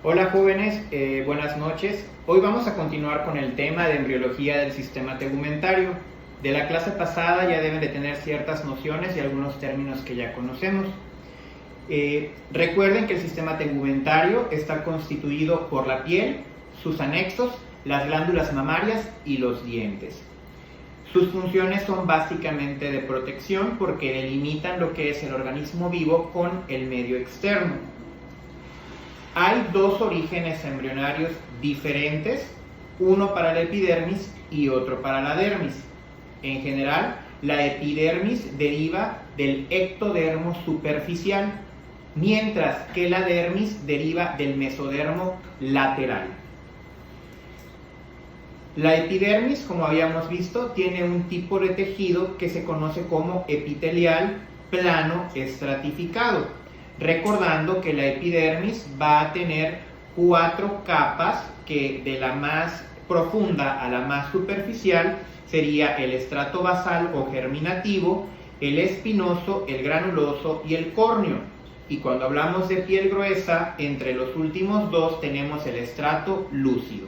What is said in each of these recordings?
Hola jóvenes, buenas noches. Hoy vamos a continuar con el tema de embriología del sistema tegumentario. De la clase pasada ya deben de tener ciertas nociones y algunos términos que ya conocemos. Recuerden que el sistema tegumentario está constituido por la piel, sus anexos, las glándulas mamarias y los dientes. Sus funciones son básicamente de protección porque delimitan lo que es el organismo vivo con el medio externo. Hay dos orígenes embrionarios diferentes, uno para la epidermis y otro para la dermis. En general, la epidermis deriva del ectodermo superficial, mientras que la dermis deriva del mesodermo lateral. La epidermis, como habíamos visto, tiene un tipo de tejido que se conoce como epitelial plano estratificado. Recordando que la epidermis va a tener 4 capas que de la más profunda a la más superficial sería el estrato basal o germinativo, el espinoso, el granuloso y el córneo. Y cuando hablamos de piel gruesa, entre los últimos dos tenemos el estrato lúcido.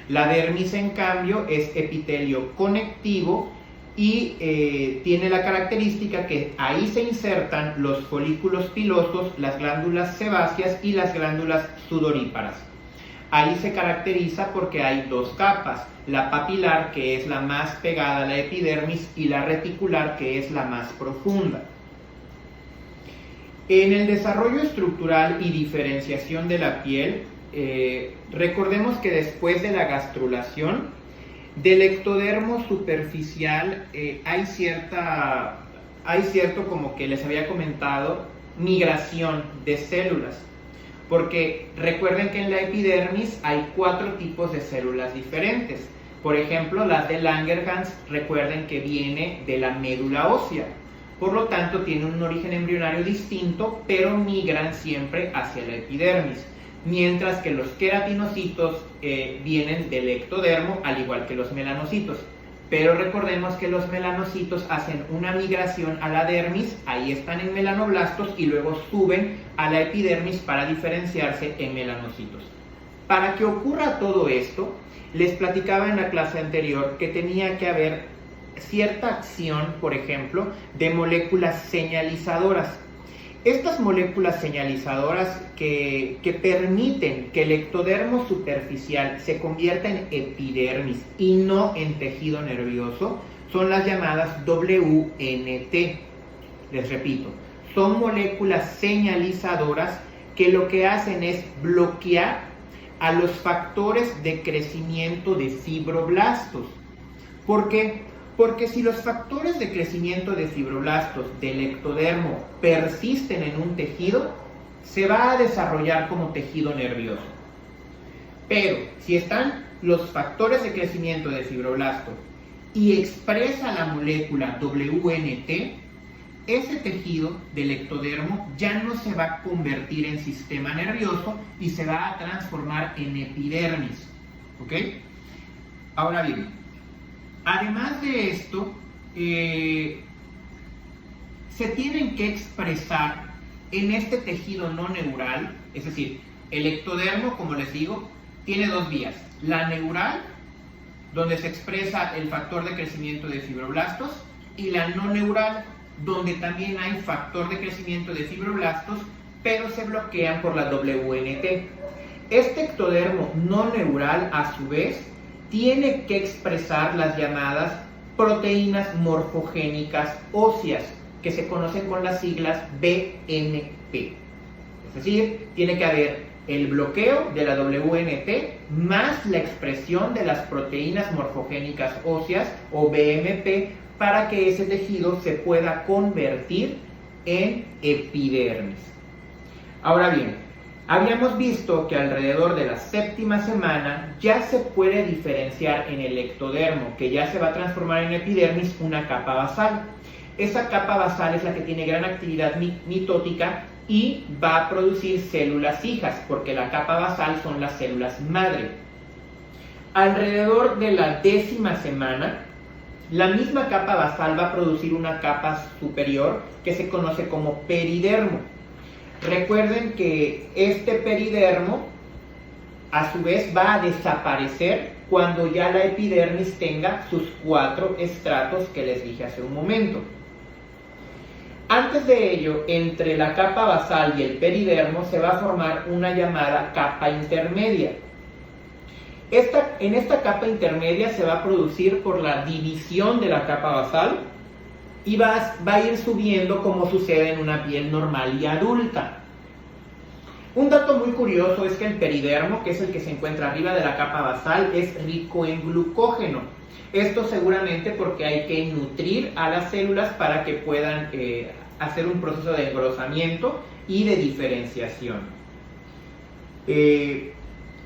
La dermis, en cambio, es epitelio conectivo y tiene la característica que ahí se insertan los folículos pilosos, las glándulas sebáceas y las glándulas sudoríparas. Ahí se caracteriza porque hay 2 capas, la papilar, que es la más pegada a la epidermis, y la reticular, que es la más profunda. En el desarrollo estructural y diferenciación de la piel, recordemos que después de la gastrulación, del ectodermo superficial hay cierto, como que les había comentado, migración de células. Porque recuerden que en la epidermis hay 4 tipos de células diferentes. Por ejemplo, las de Langerhans, recuerden que viene de la médula ósea. Por lo tanto, tiene un origen embrionario distinto, pero migran siempre hacia la epidermis. Mientras que los queratinocitos vienen del ectodermo, al igual que los melanocitos. Pero recordemos que los melanocitos hacen una migración a la dermis, ahí están en melanoblastos y luego suben a la epidermis para diferenciarse en melanocitos. Para que ocurra todo esto, les platicaba en la clase anterior que tenía que haber cierta acción, por ejemplo, de moléculas señalizadoras. Estas moléculas señalizadoras que permiten que el ectodermo superficial se convierta en epidermis y no en tejido nervioso son las llamadas WNT. Les repito, son moléculas señalizadoras que lo que hacen es bloquear a los factores de crecimiento de fibroblastos. ¿Por qué? Porque si los factores de crecimiento de fibroblastos del ectodermo persisten en un tejido, se va a desarrollar como tejido nervioso. Pero si están los factores de crecimiento de fibroblasto y expresa la molécula WNT, ese tejido del ectodermo ya no se va a convertir en sistema nervioso y se va a transformar en epidermis. ¿Ok? Ahora bien, además de esto, se tienen que expresar en este tejido no neural, es decir, el ectodermo, como les digo, tiene 2 vías. La neural, donde se expresa el factor de crecimiento de fibroblastos, y la no neural, donde también hay factor de crecimiento de fibroblastos, pero se bloquean por la WNT. Este ectodermo no neural, a su vez, tiene que expresar las llamadas proteínas morfogénicas óseas, que se conocen con las siglas BMP. Es decir, tiene que haber el bloqueo de la WNT más la expresión de las proteínas morfogénicas óseas o BMP para que ese tejido se pueda convertir en epidermis. Ahora bien, habíamos visto que alrededor de la 7ª semana ya se puede diferenciar en el ectodermo, que ya se va a transformar en epidermis, una capa basal. Esa capa basal es la que tiene gran actividad mitótica y va a producir células hijas, porque la capa basal son las células madre. Alrededor de la 10ª semana, la misma capa basal va a producir una capa superior que se conoce como peridermo. Recuerden que este peridermo a su vez va a desaparecer cuando ya la epidermis tenga sus 4 estratos que les dije hace un momento. Antes de ello, entre la capa basal y el peridermo se va a formar una llamada capa intermedia. En esta capa intermedia se va a producir por la división de la capa basal y va a ir subiendo como sucede en una piel normal y adulta. Un dato muy curioso es que el peridermo, que es el que se encuentra arriba de la capa basal, es rico en glucógeno. Esto seguramente porque hay que nutrir a las células para que puedan hacer un proceso de engrosamiento y de diferenciación.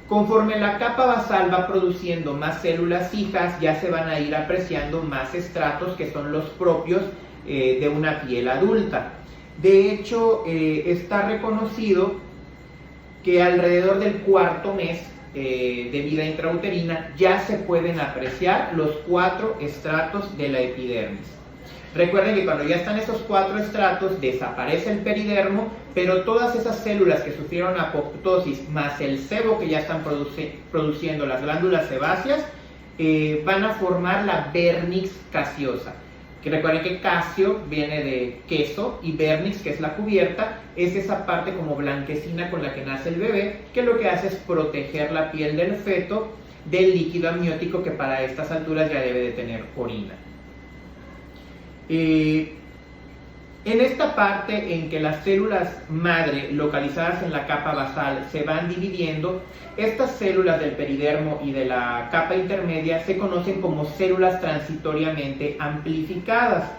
Conforme la capa basal va produciendo más células hijas, ya se van a ir apreciando más estratos que son los propios de una piel adulta. De hecho, está reconocido que alrededor del 4.º mes de vida intrauterina ya se pueden apreciar los 4 estratos de la epidermis. Recuerden que cuando ya están esos 4 estratos desaparece el peridermo, pero todas esas células que sufrieron apoptosis más el sebo que ya están produciendo las glándulas sebáceas van a formar la vernix caseosa. Que recuerden que casio viene de queso y vernix, que es la cubierta, es esa parte como blanquecina con la que nace el bebé, que lo que hace es proteger la piel del feto del líquido amniótico que para estas alturas ya debe de tener orina. En esta parte en que las células madre localizadas en la capa basal se van dividiendo, estas células del peridermo y de la capa intermedia se conocen como células transitoriamente amplificadas,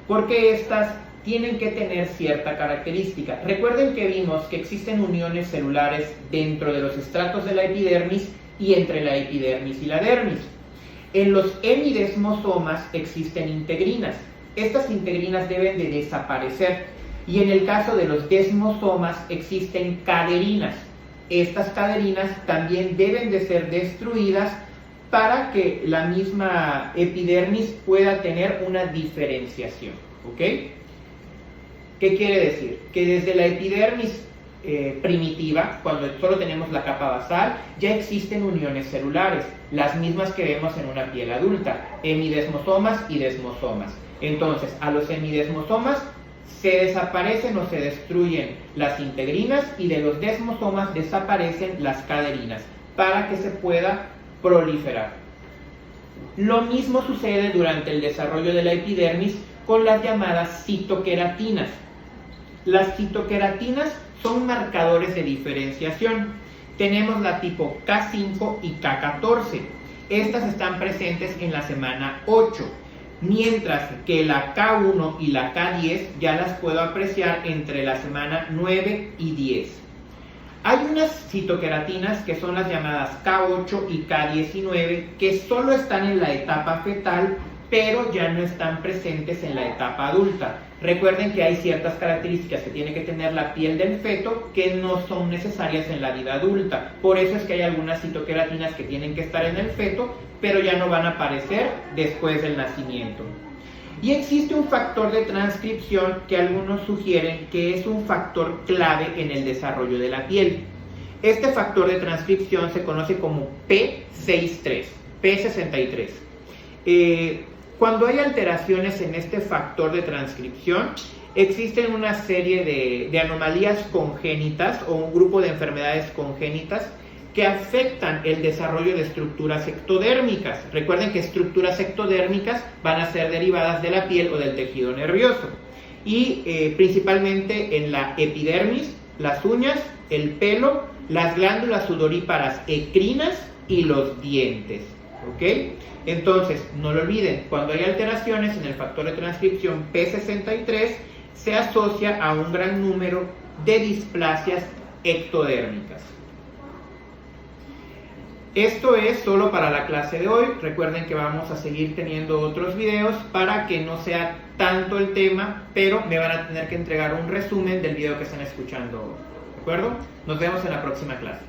porque estas tienen que tener cierta característica. Recuerden que vimos que existen uniones celulares dentro de los estratos de la epidermis y entre la epidermis y la dermis. En los hemidesmosomas existen integrinas. Estas integrinas deben de desaparecer y en el caso de los desmosomas existen caderinas. Estas caderinas también deben de ser destruidas para que la misma epidermis pueda tener una diferenciación. ¿Ok? ¿Qué quiere decir? Que desde la epidermis primitiva, cuando solo tenemos la capa basal, ya existen uniones celulares, las mismas que vemos en una piel adulta, hemidesmosomas y desmosomas. Entonces, a los hemidesmosomas se desaparecen o se destruyen las integrinas y de los desmosomas desaparecen las caderinas para que se pueda proliferar. Lo mismo sucede durante el desarrollo de la epidermis con las llamadas citoqueratinas. Las citoqueratinas son marcadores de diferenciación. Tenemos la tipo K5 y K14. Estas están presentes en la semana 8. Mientras que la K1 y la K10 ya las puedo apreciar entre la semana 9 y 10. Hay unas citoqueratinas que son las llamadas K8 y K19 que solo están en la etapa fetal, pero ya no están presentes en la etapa adulta. Recuerden que hay ciertas características que tiene que tener la piel del feto que no son necesarias en la vida adulta. Por eso es que hay algunas citoqueratinas que tienen que estar en el feto, pero ya no van a aparecer después del nacimiento. Y existe un factor de transcripción que algunos sugieren que es un factor clave en el desarrollo de la piel. Este factor de transcripción se conoce como P63. Cuando hay alteraciones en este factor de transcripción, existen una serie de anomalías congénitas o un grupo de enfermedades congénitas que afectan el desarrollo de estructuras ectodérmicas. Recuerden que estructuras ectodérmicas van a ser derivadas de la piel o del tejido nervioso. Y principalmente en la epidermis, las uñas, el pelo, las glándulas sudoríparas ecrinas y los dientes. ¿Ok? Entonces, no lo olviden, cuando hay alteraciones en el factor de transcripción P63, se asocia a un gran número de displasias ectodérmicas. Esto es solo para la clase de hoy. Recuerden que vamos a seguir teniendo otros videos para que no sea tanto el tema, pero me van a tener que entregar un resumen del video que están escuchando. ¿De acuerdo? Nos vemos en la próxima clase.